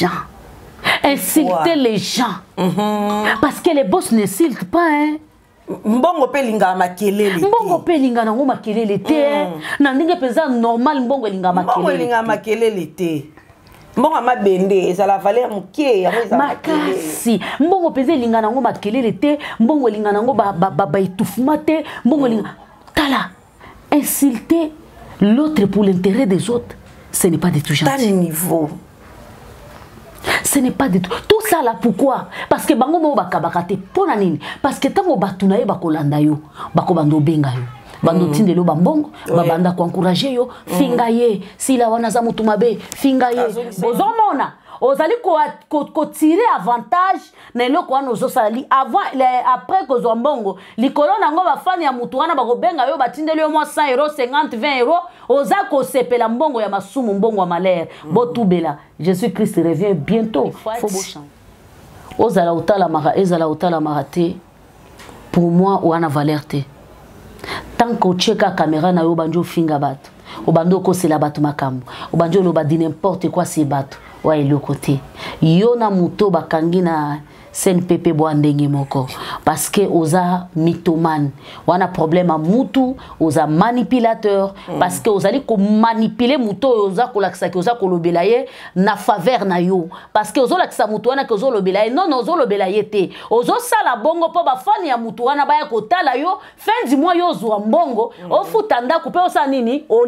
gens. Insulter les gens. Parce que les boss n'insultent pas, hein. Mbongo pelinga makelele. Mbongo pelinga nango makelele te. Na ndenge pesa normal mbongo linga makelele. Mbongo linga makelele te. Mbongo mabende ezala valeur mukie ya mweza makasi. Mbongo pesa linga nango makelele te. Mbongo linga nango ba itufuma te. Mbongo linga tala. Insulter l'autre pour l'intérêt des autres, ce n'est pas du tout gentil. T'as le niveau. Ce n'est pas du tout. Tout ça là, pourquoi? Parce que bango mo bakabakate pona nini? Parce que tango batuna ye bakolanda yo, bako bando benga yo. Bando tindelo bambongo, babanda ko encourager yo, finga ye, sila wana za mutu mabe, finga ye. Bozomona, ozali ko tirer avantage na eloko wana ozosali avant après ko zombongo, likolo nango bafani ya mutu wana bako benga yo batindelo yo mo 100 euros, 50, 20 euros, oza ko sepela mbongo ya masumu mbongo wa malheur. Botubela, Jésus-Christ revient bientôt. Faut changer. Ozala utala mara, ezala utala marate. Pour moi, wana valeur te. Tant que tu cheka caméra na yo banjo finga bato, obando ko c'est la bato makambo, obanjo lo ba di n'importe quoi c'est bato, wa le côté. Yo na muto bakangi na CNPP boandenge moko parce que oza mythomane, wana problème à mutu, oza manipulateur parce que ozali ko manipuler muto oza ko lakisa ki oza ko lobelaye na faveur na yo parce que ozo lakisa mutu wana ke ozo lobelaye non ozo lobelaye te ozo sala bongo po ba fani ya mutu wana ba ya ko tala yo fin du mois yo zwa mbongo o futanda couper osa nini o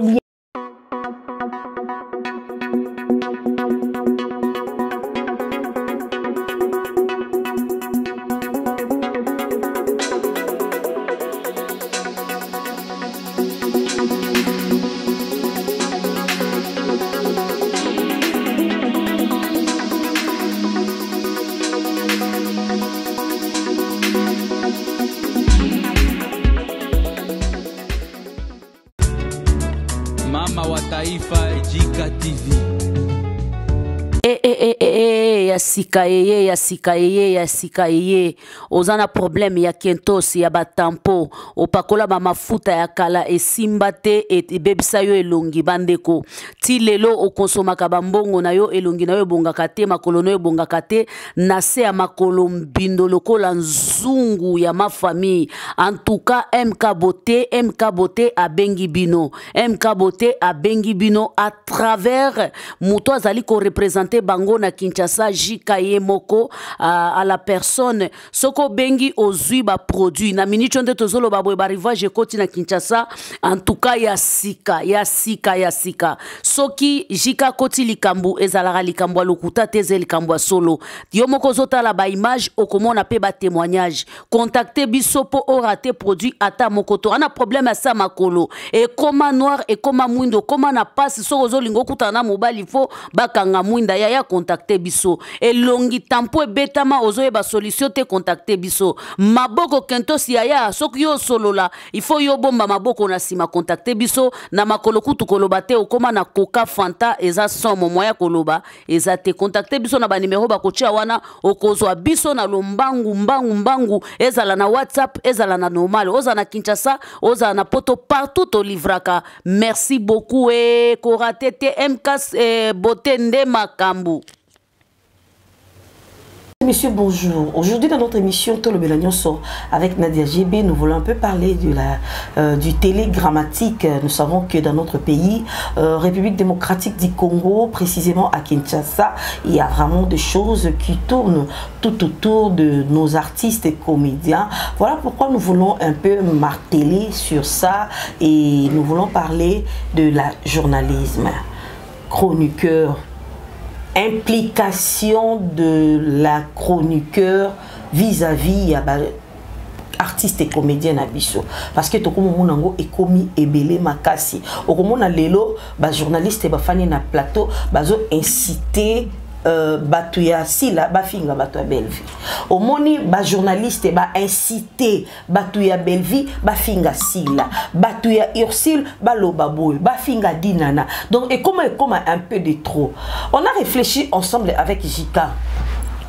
Yasika yeye ozana problème ya kentosi ya batampo opakola ba mafuta ya kala esimbate et bebisa yo elongi bandeko ti lelo okonsomaka bambongo na yo elongi na yo bongaka te makolo na yo bongaka te na se ya makolo mbindo lokola nzungu ya ma famille en tout cas MK Beauté abengi bino abengi bino à travers muto azali ko représenter bango na Kinshasa jikaye moko à la personne soko bengi ozui ba produit na minute onde tozolo ba boy ba rivage koti na Kinshasa en tout cas yasika soki jika koti likambu ezalaka likambu lokuta teze likambu solo yo moko zota la ba image okomona pe ba témoignage contacter biso po orater produit ata mokoto ana problème asa makolo et comment noir et comment mwindo comment na passe soko zo lingo kutana mobali fo bakanga mwinda ya contacter biso elongi tampo ebetama ozoye ba solution te contacter biso maboko kentosi ya soki yo solola il faut yo bomba maboko na sima contacter biso na makolo kutu koloba te okoma na coca fanta eza somo moya koloba eza te contacter biso na ba numéro ba kotia wana okozwa biso na lombangu ezala na WhatsApp ezala na normal oza na Kinshasa oza na poto partout au livraka merci beaucoup et koratete MK Beauté nde makambu. Monsieur, bonjour. Aujourd'hui, dans notre émission Tolo Belagnon sort avec Nadia GB, nous voulons un peu parler de du télégrammatique. Nous savons que dans notre pays, République démocratique du Congo, précisément à Kinshasa, il y a vraiment des choses qui tournent tout autour de nos artistes et comédiens. Voilà pourquoi nous voulons un peu marteler sur ça et nous voulons parler de la journalisme, chroniqueur, implication de la chroniqueur vis-à-vis artiste et comédien na biso parce que tokomo monango ekomi ebele makasi okomona lelo ba journaliste ba fani na plateau bazo inciter batu ya sila bafinga batu ya Belleville omoni ba journaliste ba inciter batu ya Belleville bafinga sila batu ya Ursule baloba boy bafinga dinana donc et comment un peu de trop. On a réfléchi ensemble avec Jika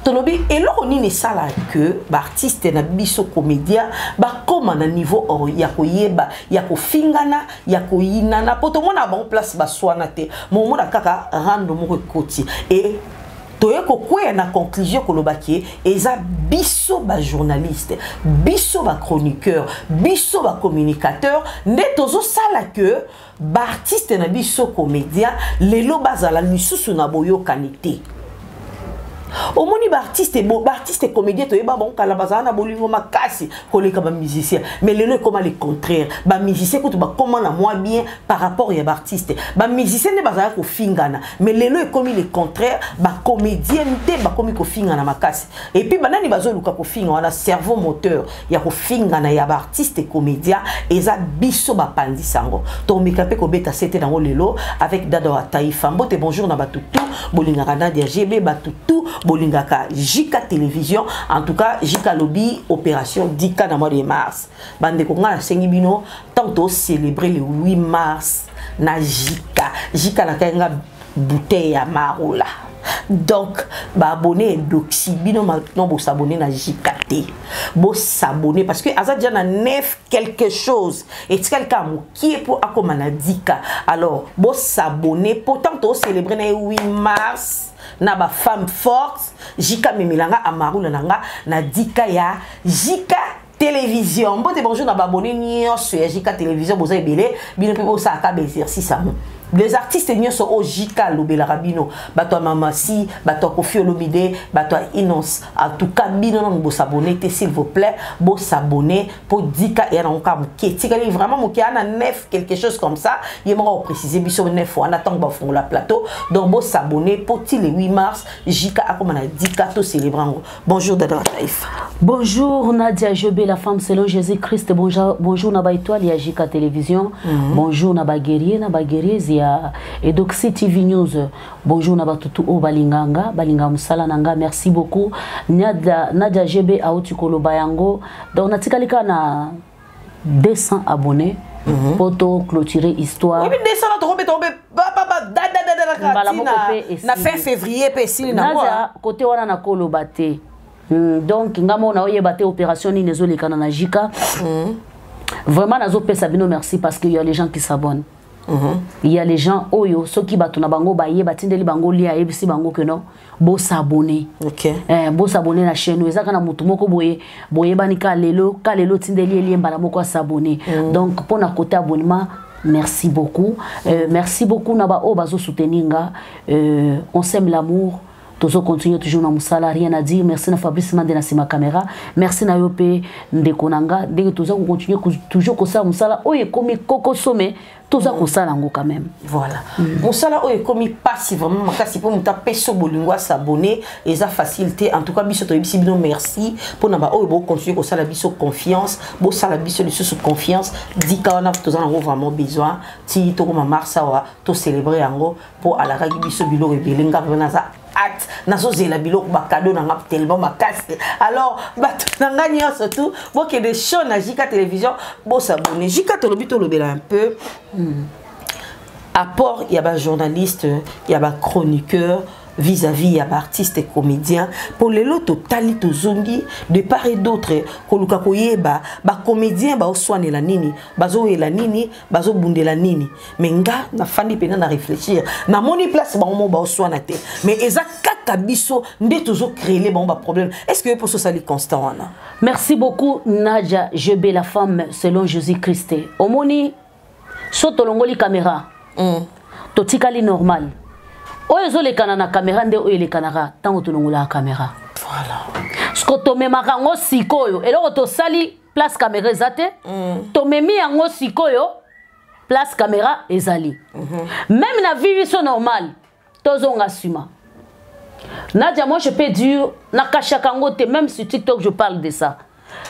Tolobi et là on est ça là que artiste na biso comédien ba comme na niveau ya koyeba ya kofingana ya koyinana poto mona bon place ba swana te mo mona kaka rando mo koti et toye ko kwea na conclusion ko lobaki eza biso ba journaliste, biso ba chroniqueur, biso ba communicateur, nde tozo sala que ba artiste na biso comédien lelo bazala lisusu na boyo kanité. Au moni ba artiste comédien to yeba bon kala bazana bolingo makasi koleka ba musicien mais lelo comment le contraire ba musicien ko to ba comment na moi bien par rapport ya ba artiste ba musicien ne bazala ko fingana mais lelo comme le contraire ba comédien te ba komi ko fingana makasi et puis banani bazo luka ko finga wana cerveau moteur ya ko fingana ya ba artiste comédien eza biso ba pandi sango to mikape ko beta c'était dans lelo avec Dada wa Taïfa mbote bonjour na batutu bolinga Nadia GB batutu bolingaka Jika Télévision en tout cas Jika Lobby opération Dika dans mois de mars bande ko ngana sengi bino tantôt célébrer le 8 mars na Jika na kenga bouteille ya marola donc ba abonné doxy bino maintenant bo s'abonner na Jika T bo s'abonner parce que aza déjà na 9 quelque chose et quelqu'un qui est pour akomana Dika alors bo s'abonner pourtant to célébrer le 8 mars na ba femme forte Jika memilanga amarula nanga na Dika ya Jika Télévision mbote bonjour na ba abonné nyonso ya Jika Télévision boza ebele bino pe bo sa ka ba exercice amo les artistes nyonso o Jika lobela rabino bato Mamasi bato Kofi Olomide bato Inons en tout cas bino non bo s'abonner s'il vous plaît bo s'abonner pour Dika et na nka muke tikali vraiment muke ana 9 quelque chose comme ça il m'a précisé biso 9 fois on attend ba fond la plateau donc bo s'abonner pour le 8 mars Jika akomana Dika to célébrango bonjour Dada Taïfa bonjour Nadia Jobé la femme selon Jésus-Christ bonjour na ba étoile ya Jika Télévision bonjour na ba guerrier et donc c'est TV News bonjour na batutu o balinganga musala nanga merci beaucoup Nadia GB auti koloba yango donc natikalika na 200 abonnés pour to clôturer histoire oui 200 na fin février pe sili na Nadia côté wana na koloba te donc ngamo na oyeba te opération ni nezolekana na Jika vraiment nazo pesa bino merci parce qu'il y a les gens qui s'abonnent. Il y a les gens oyo ceux qui batuna bango baye batindeli bango lia ebisi bango que non bo s'abonner bo s'abonner na chaîne ezaka na mutu moko boye banika lelo tindeli liemba la moko s'abonner donc pour na côté abonnement merci beaucoup naba o bazo soutenir on sème l'amour toujours continuer toujours na musala rien à dire merci na Fabrice Mandena sima caméra merci na yope ndekonanga dès toujours continuer toujours ko ça musala oye komi koko sommet tout ça kosala ngo quand même voilà musala oye komi passe vraiment makasi pour muta peso bolingwa s'abonner et ça facilité en tout cas biso to bisi bino merci pour na ba oye bo continuer ko sala biso confiance bo sala biso de sous confiance Dika wana to za ngo vraiment besoin ti to ko marsa wa to célébrer yango pour ala ragi biso bilo rebelenga na za acte nazo zela bilo ba cadeau na ngap tellement makasi alors bato nanga nya surtout bo que des shows na Jika Télévision bo s'abonner Jika to lobela un peu apport il y a ba journaliste il y a ba chroniqueur vis-à-vis ya artiste et comédien pour les lots totali to zongi de part et d'autre koluka koyeba ba comédien ba oswane la nini bazo la nini bazo bunde la nini mais nga na fandi pena na réfléchir na moni place ba mo ba oswana te mais eza kaka biso nde toujours créer les ba problème est-ce que pour ça sali constant wana merci beaucoup Nadia Jebé la femme selon Jésus-Christ omoni soto longoli caméra to tikali normal oyo lekana na caméra nde oyo lekanaka tango tulongola caméra voilà sko to memaka ngo sikoyo eloko to sali place caméra ezate to memi yango sikoyo place caméra ezali même na vie so normal tozonga suma Nadia moi je peux dire na kashaka ngo te même sur TikTok je parle de ça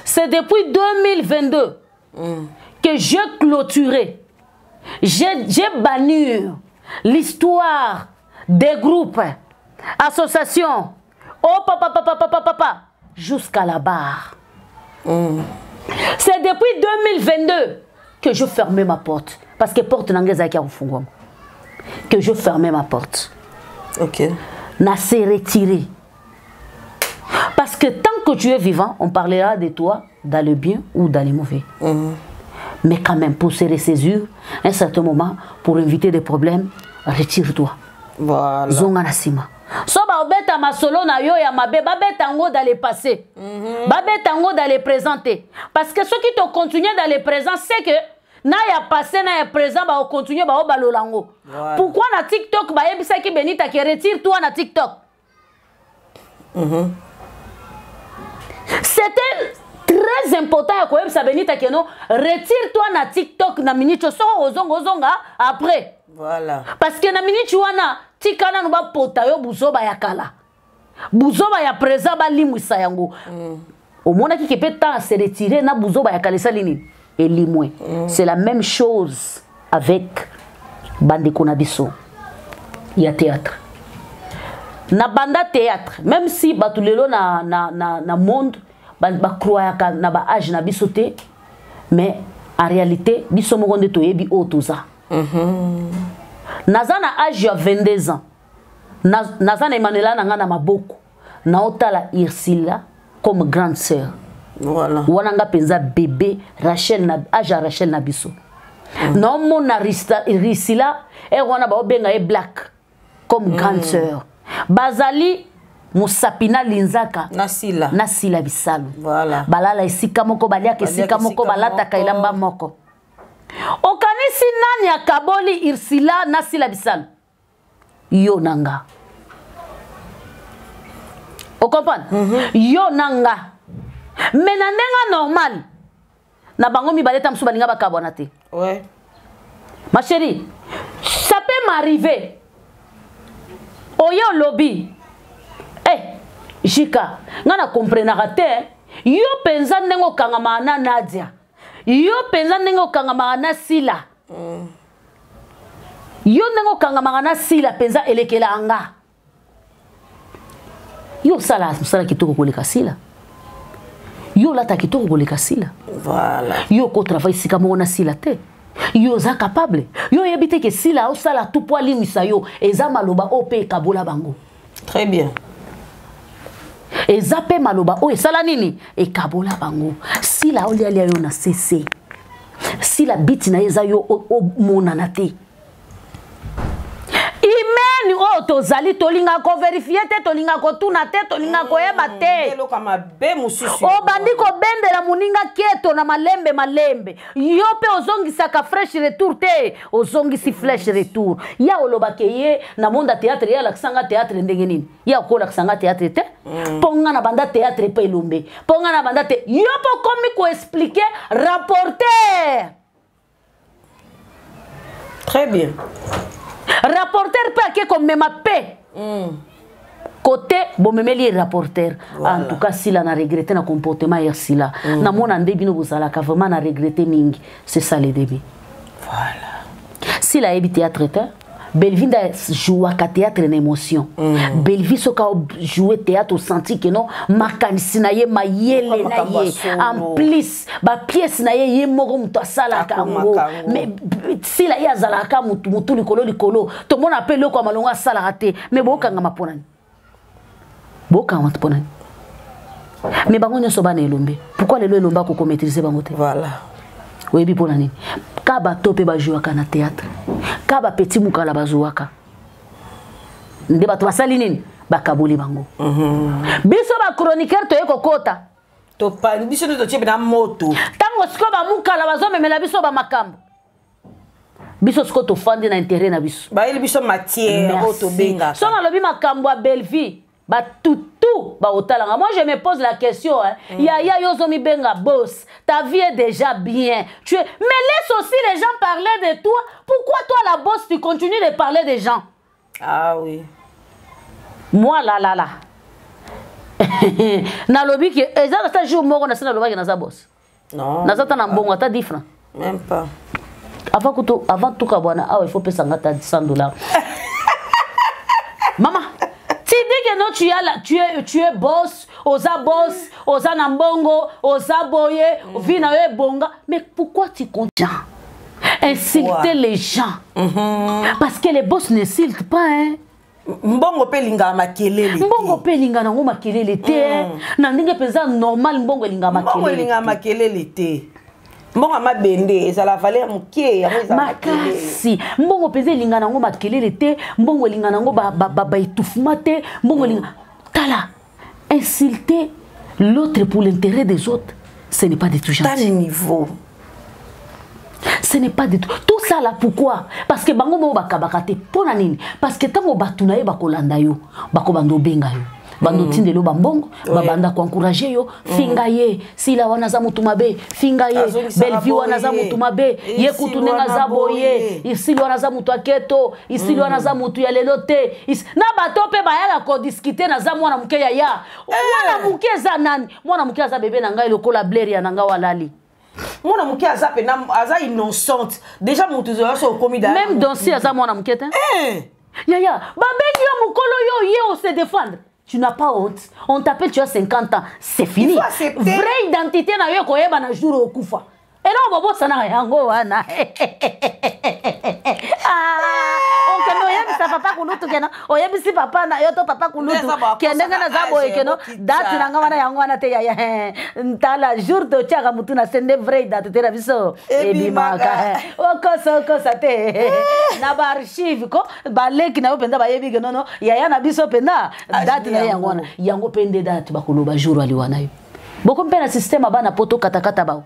c'est depuis 2022 que j'ai clôturé j'ai banni l'histoire des groupes, associations, oh papa, jusqu'à la barre. C'est depuis 2022 que je fermais ma porte. Parce que porte n'angeza qui a que je fermais ma porte. Ok. N'a s'est retiré. Parce que tant que tu es vivant, on parlera de toi dans le bien ou dans le mauvais. Mais quand même, pour se ressaisir, à un certain moment, pour éviter des problèmes, retire-toi. Voilà. Zonga na sima. So ba obeta masolo na yo ya mabe babeta ngo dans le passé babeta ngo dans le présenter parce que ceux qui te continuent dans le présent c'est que na ya passé na ya présent ba continuer ba balolango pourquoi na TikTok ba yebisa ki Benita qui retire toi na TikTok c'était très important ya ko yebisa Benita que non retire toi na TikTok na minute so ozonga après voilà parce que na minute wana tikana no ba pota yo buzoba ya kala buzoba ya présent ba limwisa yango omona ki kepeta se retirer na buzoba ya kala salini elimwe c'est la même chose avec bandeko na biso ya théâtre na banda théâtre même si batulelo na monde ba croyaka na ba âge na biso te mais en réalité biso moko nde toyebi o toza naza na âge ya 22 ans naza na Emmanuela na nga na maboko na otala Irsila comme grande sœur voilà wana nga penza bébé Rachel na âge ya Rachel na biso na mona Irsila wana ba obenga e black comme grande sœur bazali Musapina Linzaka Nasila Bisalu voilà balala esika moko baliaka esika moko balata kailamba moko okanisi nani akaboli Irsila Nasila Bisalu yo nanga o comprendre yo nanga mais na ndenga normal na bango mi baleta msu balinga bakabona te ouais ma chérie ça peut m'arriver oyo lobby Jika ngana comprenaka te yo penza ndengo kangama na Nadia yo penza ndengo kangama na Sila yo ndengo kangama na Sila penza elekela anga yo sala kitoko koleka Sila yo lata kitoko koleka Sila voilà yo ko travail sika mo na Sila te yo za capable yo yebite ke Sila o sala tout poids limisa yo eza maloba ope kabola bango très bien ezape maloba o esala nini ekabola bango Sila olialia yo na cc Sila biti na eza yo o monana te imeni o tozali tolinga ko vérifier te tolinga ko tuna te tolinga ko yeba te o bandi ko bendela muninga keto na malembe yo pe ozongisaka fresh retour te ozongisi flash retour ya olobake ye na monde théâtre ya laksanga théâtre ndenge nini ya ko laksanga théâtre te ponga na banda théâtre pe lumbe ponga na banda te yo po komi ko expliquer rapporteur très bien rapporteur pe ake ko mema pe côté bon memeli rapporteur voilà. En tout cas Sila na regretter na comportement ya Sila na mona ndebino bozala ka vraiment na regretter mingi c'est ça le début voilà Sila ebi théâtre te Belvin da jouer ka théâtre en émotion Belvin so ka jouer théâtre au senti que non makanisi na ye mayele na ye en plus ba pièce na ye moko muto asala kango mais Sila ya zala ka mutu likolo to mona appelle ko malonga asala raté mais bokanga maponani bokanga maponani mais bango nyoso bana elombe pourquoi lelo elomba ko maîtriser bango te voilà oui bi ponani ka ba topé ba jouer ka na théâtre ka ba petit mukala ba jouaka nde ba to basali nini bakaboli bango biso ba chroniqueur to yeko kota to pa biso to tiebe na moto tango siko ba mukala bazo memela biso ba makambo biso siko to fandi na intérêt na biso ba ili biso matière auto benga so na lobi makambo a belle vie ba tout ba otalanga moi je me pose la question ya yozo mi benga boss ta vie est déjà bien tu es mais laisse aussi les gens parler de toi pourquoi toi la boss tu continues de parler des gens ah oui moi là na lobi que ezala ta jour moko na sina loba que na za boss non na za ta na mbongo ta different même pas avant tout ka bwana il faut payer ngata $100 maman tu dis que non tu es boss oza nambongo oza boye vina yo bonga mais pourquoi tu comptes insulter les gens parce que les boss n'insultent pas mbongo pe linga makelele mbongo pe linga nango makelele te na ndenge penza normal mbongo linga makelele mbongo linga makelele te mbongo mabende ça la valeur mukie ya makasi mbongo peze lingana ngo makelele te mbongo lingana ngo ba etouffement te mbongo lingana tala insulter l'autre pour l'intérêt des autres ce n'est pas du tout gentil. Quel niveau? Ce n'est pas du tout. Tout ça là pourquoi? Parce que bango mo bakabakate pona nini? Parce que tango batuna ye bakolanda yo, bakobando benga yo. Bando tindelo bambongo, babanda ko encourager yo, finga ye, sila wana za mutu mabe, finga ye, Bellevue wana za mutu mabe, ye kutunenga za boye, isili wana za mutu aketo, isili wana za mutu ya lelote, na bato pe bayala ko discuter na za mwana muke ya ya. Mwana muke za nani? Mwana muke za bebe na ngai lokola blaire ya nanga walali. Mwana muke aza pena aza innocente. Déjà mutu zo so komi da. Même danser aza mwana muke te. Ya ya, babengi yo mukolo yo ye o se défendre. Tu n'as pas honte. On t'appelle, tu as 50 ans. C'est fini. Vraie identité na yo koyeba na jour au kufa. Et non, bobo sana yango wana. On keno yebi sa papa kunutu kena. O yebi si papa na yo to papa kunutu. Kendenga na zabo ekeno. Date na ngwana yango wana te ya. Ntala jour to chaka mutu na sende vraie identité na biso. Ebi maka. Oko sa te. Na ba archive ko ba leki na yo penda ba yebi ke nono. Ya na biso penda. Date na yango wana. Yango pende date ba koloba jour ali wana yo. Boko mpena système bana poto katakata bao.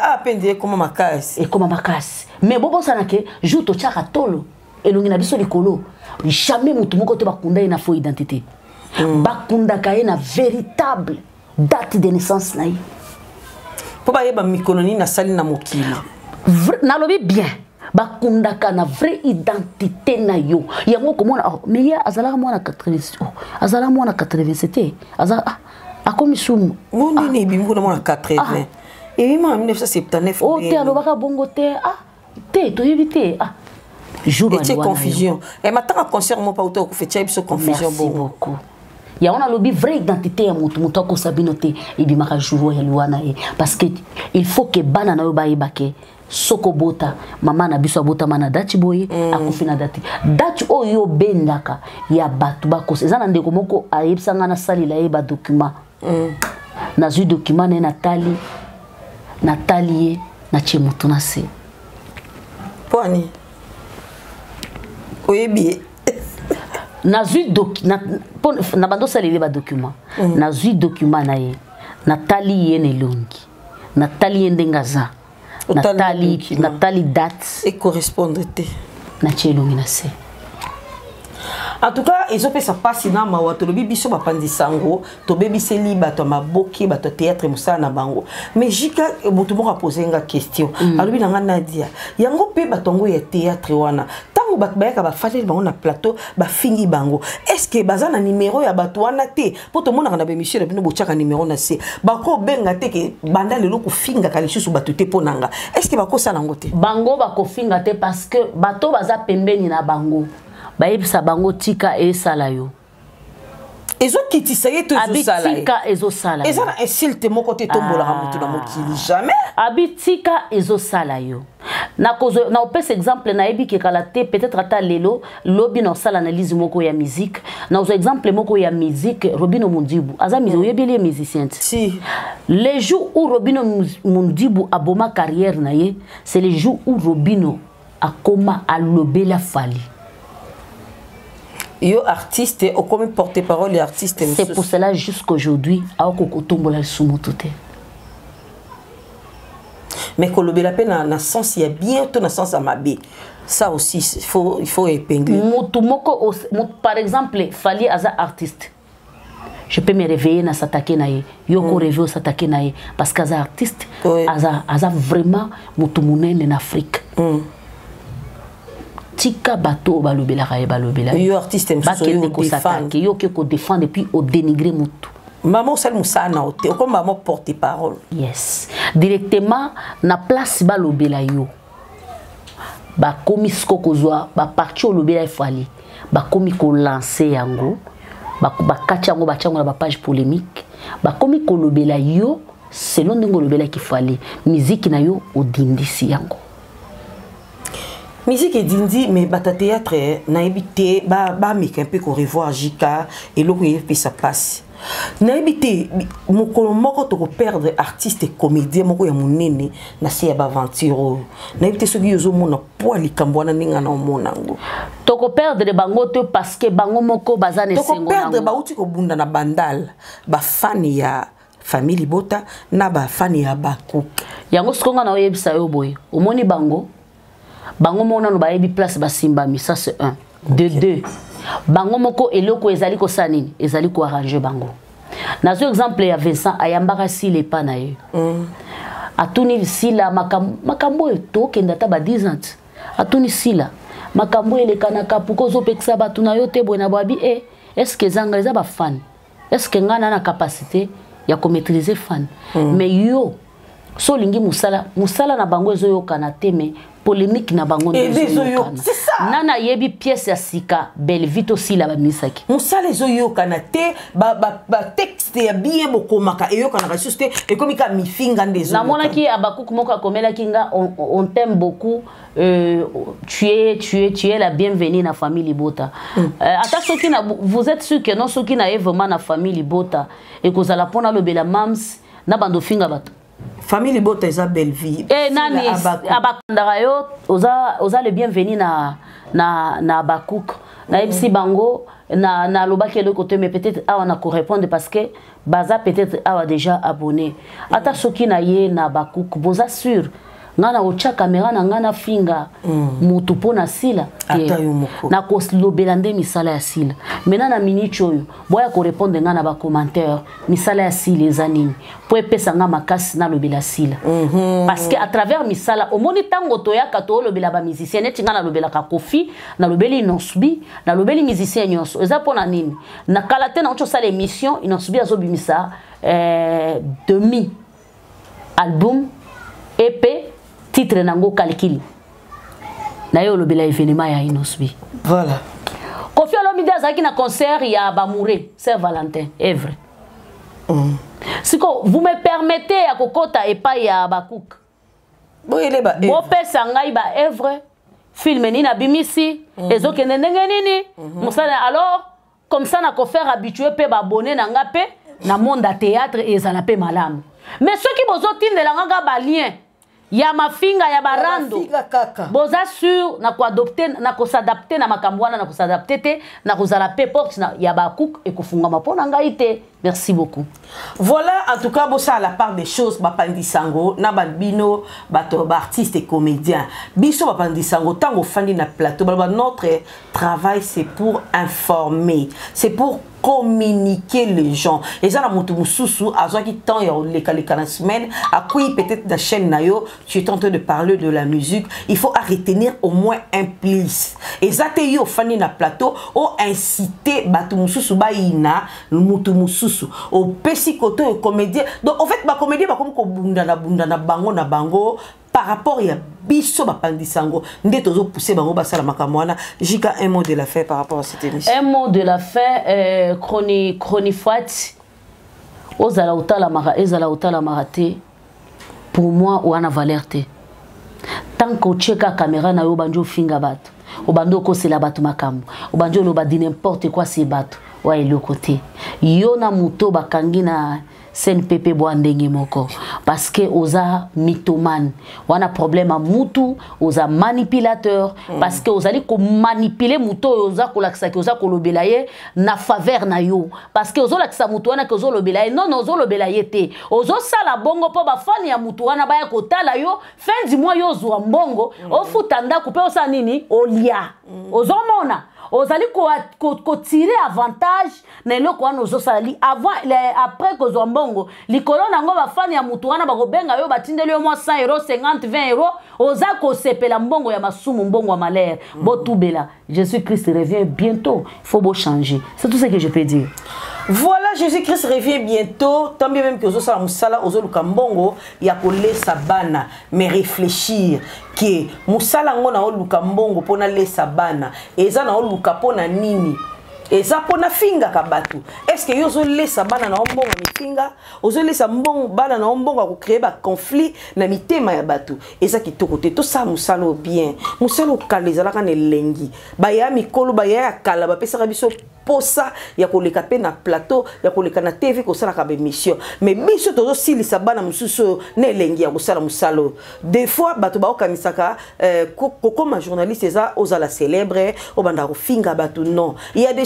Apende comme makasi. Et comme makasi. Mais bobo sanake, joue to chaka tolo. Et l'on a biso likolo. Jamais mutu moko te bakunda ina faux identité. Bakunda ka ina véritable date de naissance na yi. Po ba yeba mikoloni na sali na mokili. Na lobi bien. Bakunda ka na vraie identité na yo. Yango komona mais ya azala mwana 80. Azala mwana 87. Azala akomi sumu. Moni ni bimbo na mwana 80. Et en 1979. Oh, t'es à l'obaka bongo te. T'es, tu évité. Jour et confusion. Et maintenant, à concert, mon pas autant que fait cette confusion. Merci beaucoup. Il y a une vraie identité à mon ko sabinote et bimaka jour ya luana parce que il faut que banana yo baibake soko bota mama na biso bota mana dati boye akufina dati dati oyo bendaka ya batu bako ezana ndeko moko ayebsanga na sali la yeba document na zu document na Nathalie na chemutu na se. Poni. Oyebi. Na zui na bando salile ba document. Na zui document na ye. Nathalie ne longi. Nathalie ndengaza. Nathalie date. Et correspondre. Na chelongi na se. En tout cas, ils ont fait ça passe dans ma voiture. Le bibi sur ma pandisango, to baby c'est libre, to ma boki, to théâtre musa na bango. Mais jika mutumo a posé une question. Alors bi nanga Nadia, yango pe batongo ya théâtre wana. Tango bat bayaka ba fatel bango na plateau, ba fingi bango. Est-ce que bazana numéro ya bato wana te? Pour tout le monde na be Michel bino bochaka numéro na se. Bako benga te ke banda lelo ko finga kalisu bato te ponanga. Est-ce que bako sala ngote? Bango bako finga te parce que bato baza pembeni na bango. Baïbsa bango tika e salayo. Ezo kitisa yeto ezo salayo. Tika ezo salayo. Eza na insulte moko te tombola mutu na mokili jamais. Abitika ezo salayo. Na kozo na opes exemple na ebi ke kala te peut-être ata lelo lobi na sala analyse moko ya musique. Na ozo exemple moko ya musique Robino Mundibu. Aza mizo yebeli musicien. Si. Les jours où Robino Mundibu a boma carrière na ye, c'est les jours où Robino a koma a lobela fali. Yo artiste au comme porte-parole et artiste. C'est pour cela jusqu'aujourd'hui à Okokotombola Sumutote. Mais kolobela pe na sens il y a bientôt na sens à mabe. Ça aussi il faut épingler. Motumoko par exemple fali aza artiste. Je peux me réveiller na s'attaquer na ye. Yoko réveiller s'attaquer na ye parce qu'aza artiste aza vraiment mutumunene en Afrique. Tika bato balobela kaye balobela yo artiste msuso ko s'attaquer yo ke ko défendre puis au dénigrer mutu maman sel musana ote comme maman porte parole yes directement na place balobela yo ba komi skoko zwa ba parti olobela ifali ba komi ko lancer yango ba kacha yango ba chango na ba page polémique ba komi ko lobela yo selon ndingo lobela kifali musique na yo odindisi yango. Musique et dindi mais bata théâtre na ebité ba mec un peu ko revoir Jika et le que ça passe Naibité mokolo moko to perdre artiste et comédien moko ya monene na se ya aventure. Naibité soki yozo mona po likambwana ninga na monango. To ko perdre bango te parce que bango moko bazane sengo. To ko perdre ba uti ko bunda na bandal ba fan ya famille Bota na ba fan ya Bakuk. Yango skonga na oyebisa yo boy. Omoni bango. Bango mona no ba yebi place ba simbami, ça c'est un. De deux. Bango moko eloko ezali ko sanini, ezali ko arranger bango. Na zo exemple ya Vincent ayambaka si le pana ye. Atuni sila makambo to kenda ta ba 10 ans. Atuni sila makambo elekana kapuko zo peksa batu na yo te bona babi est-ce que zanga eza ba fan? Est-ce que ngana na capacité ya ko maîtriser fan? Mais yo so lingi musala na bango ezo yokana teme polémique na bango c'est ça. Nana yebi pièce ya sika Belvito si la ba misaki. Musala ezo yokana te ba texte ya bien bokomaka e yokana ka juste e komika mifinga ndezo. Na mona ki Abakuk moko akomela kinga on t'aime beaucoup, tu es la bienvenue na famille Bota. Ata soki na vous êtes sûr que non soki na vraiment na famille Bota et que ça la pona le bela mams na bando finga bato. Famille Bota eza belle vie. Nani abakandaka yo oza le bienvenu na Abakuk. Na epsi bango na lobaki le côté mais peut-être awa na ko répondre parce que baza peut-être awa déjà abonné. Ata soki na ye na Abakuk boza sûr ngana ocha caméra na ngana finga mutu pona sila na ko lobela nde misala ya sila. Maintenant na minute oyo boya ko répondre ngana ba commentaire misala ya sila ezanini po epesa nga makasi na lobela sila parce que à travers misala omoni tango toyaka to lobela ba musicien neti ngana lobela ka Kofi na lobeli Inosbi na lobeli musicien nyonso eza pona nini na kalate na ocho sala émission Inosbi azobimisa demi album EP titre nango calcul na yo lobela événement ya Inosbi. Voilà. Kofi Olomide azaki na concert ya Bamouré Saint-Valentin Evre. Siko vous me permettez à kokota epai ya Bakuk. Boyele ba. Bo pesa ngai ba Evre film ni na bimisi ezokende ndenge nini musala alors comme ça na ko faire habitué pe ba abonné na nga pe na monde à théâtre et ezala pe malamu. Mais ceux qui bozo tindela nga ba lien ya mafinga ya barando boza sur na ko adopter na ko s'adapter na makambwana na ko s'adapter te na ko zala pe porte na ya Bakuk et ko funga mapona ngaite. Merci beaucoup. Voilà, en tout cas, ça à la part des choses, Bapandi Sango, Nababino, artiste et comédien. Biso Bapandi Sango, tant qu'on fait na plateau, notre travail c'est pour informer, c'est pour communiquer les gens. Et ça, la moutoumoussousou, à ce qui temps, il y a les semaines, à quoi peut-être la chaîne Nayo, tu es en train de parler de la musique, il faut retenir au moins un plus. Et ça, tu es au fani na plateau, ou inciter Batoumoussou Baïna, moutoumoussousou. Au petit côté comédien. Donc en fait ma comédie va comme bunda na bango par rapport à biso Bapandi Sango ndé tozo pousser bango basala makamwana. Jika un mot de la fin par rapport à cette émission. Un mot de la fin chronifat ozala utala marate pour moi ou ana valerté. Tant que cheka caméra na yo banjo finga bato. Obando ko c'est la bato makambo. Obanjo lo ba di n'importe quoi c'est bato. Ouais, le côté. Yona muto bakangi na sen pepe boandenge moko. Parce que oza mythomane. Wana problème à mutu, oza manipulateur. Parce que ozali ko manipuler muto oza ko laksa ki oza ko lobelaye na faveur na yo. Parce que ozo laksa muto wana ke ozo lobelaye. Non, ozo lobelaye te. Ozo sala bongo po ba fani ya muto wana baya ko tala yo. Fin du mois yo zwa mbongo. O futanda coupe osa nini? Olia. Ozo mona. Ozali ko tirer avantage na eloko wana ozosali avant après ko zombongo likolo nango bafani ya mutu wana bakobenga yo batindeli yo mwa 100 euros 50 20 euros oza ko sepela mbongo ya masumu mbongo ya malheur botubela Jésus-Christ revient bientôt, il faut beau changer. C'est tout ce que je peux dire. Voilà, Jésus-Christ revient bientôt. Tant bien même que Ozo Sala Moussala, Ozo Lukambongo, il y a collé sa bana, mais réfléchir que Moussala ngona o Lukambongo pona le sabana, et ça na o Lukapona nini. Et ça pona finga kabatu. Est-ce que yozo le sabana na ombongo mi finga, ozo le sambongo bana na ombongo ko créer ba conflit na mitema ya batu. Et ça qui to côté tout ça Moussala bien. Moussala kalezala kana lengi. Ba ya mikolo ba ya kala ba pesa biso posa ya koleka pe na plateau ya koleka na TV ko sala ka be mission mais biso tozo silisa bana mususu ne elengi ya kosala musalo des fois bato ba okanisaka comme journaliste eza ozala célèbre obanda ko finga bato non il y a des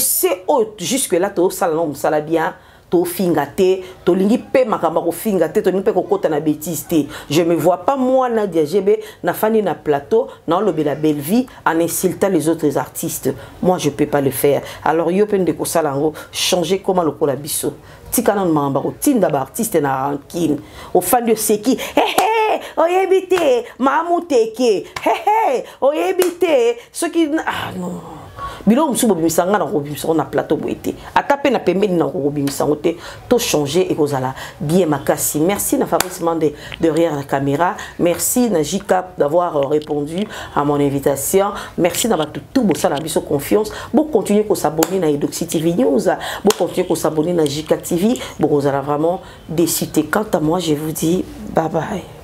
jusque là to sala no musala bien to fingate to lingi pe makamba ko fingate to lingi pe ko kota na bêtise te je me vois pas moi Nadia GB na fani na plateau na lobe la belle vie en insultant les autres artistes moi je peux pas le faire alors yo pen de ko salango changer comment le ko la biso tikana mamba ko tinda ba artiste na rankine au fan de seki oyebite mamuteke oyebite ce qui ah non bilo musubo bimisanga na ko bimisanga na plateau boité atape na pembeni na ko bimisanga te to changer et kozala bien makasi merci na Fabrice Mandé derrière la caméra merci na Jika d'avoir répondu à mon invitation merci na tout bosala biso confiance bon continuer ko s'abonner na Edoxy TV News bon continuer ko s'abonner na Jika TV bon kozala vraiment décité quant à moi je vous dis bye bye.